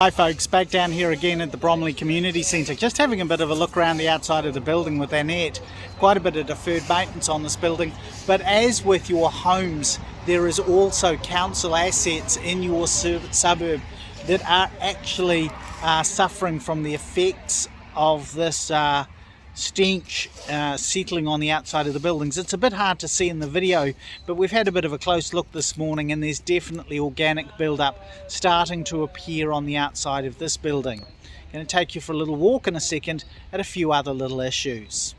Hi folks, back down here again at the Bromley Community Centre, just having a bit of a look around the outside of the building with Annette. Quite a bit of deferred maintenance on this building, but as with your homes, there is also council assets in your suburb that are actually suffering from the effects of this stench settling on the outside of the buildings. It's a bit hard to see in the video, but we've had a bit of a close look this morning and there's definitely organic build-up starting to appear on the outside of this building. I'm going to take you for a little walk in a second at a few other little issues.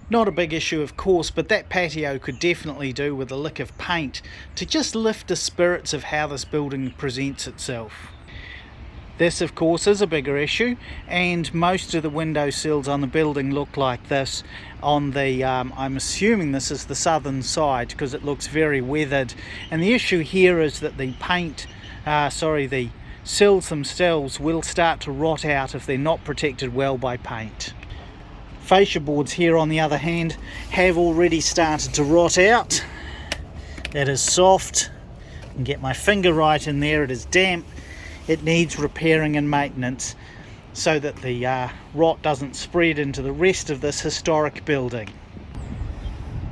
Not a big issue of course, but that patio could definitely do with a lick of paint to just lift the spirits of how this building presents itself. This of course is a bigger issue, and most of the window sills on the building look like this on the, I'm assuming this is the southern side because it looks very weathered, and the issue here is that the the sills themselves will start to rot out if they're not protected well by paint. Fascia boards here on the other hand have already started to rot out. That is soft. I can get my finger right in there, it is damp. It needs repairing and maintenance so that the rot doesn't spread into the rest of this historic building.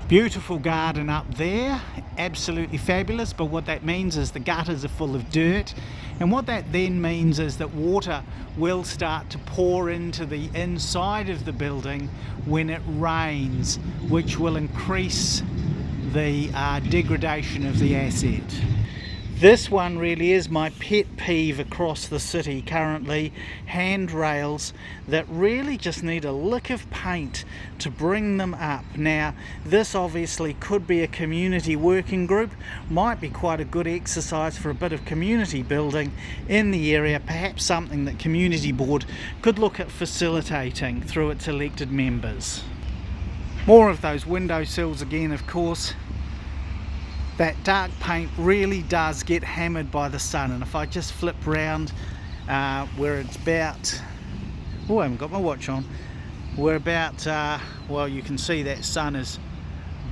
Beautiful garden up there, absolutely fabulous, but what that means is the gutters are full of dirt, and what that then means is that water will start to pour into the inside of the building when it rains, which will increase the degradation of the asset. This one really is my pet peeve across the city currently, handrails that really just need a lick of paint to bring them up. Now this obviously could be a community working group, might be quite a good exercise for a bit of community building in the area, perhaps something that community board could look at facilitating through its elected members. More of those window sills again of course. That dark paint really does get hammered by the sun, and if I just flip round where it's about, oh I haven't got my watch on, we're about, well you can see that sun is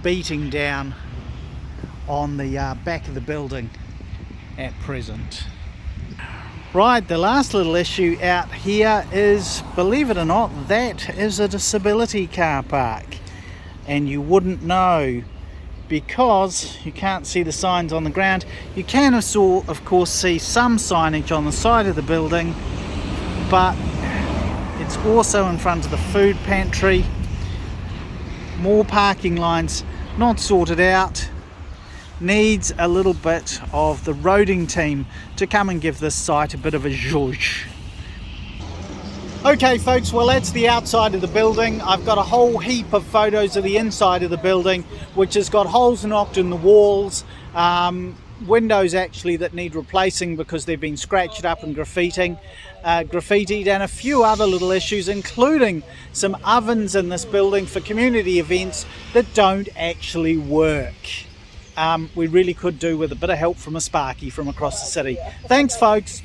beating down on the back of the building at present. Right, the last little issue out here is, believe it or not, that is a disability car park, and you wouldn't know because you can't see the signs on the ground. You can of course see some signage on the side of the building, but it's also in front of the food pantry. More parking lines not sorted out. Needs a little bit of the roading team to come and give this site a bit of a zhuzh. Okay folks, well that's the outside of the building. I've got a whole heap of photos of the inside of the building, which has got holes knocked in the walls, windows actually that need replacing because they've been scratched up and graffitied, and a few other little issues, including some ovens in this building for community events that don't actually work. We really could do with a bit of help from a sparky from across the city. Thanks folks.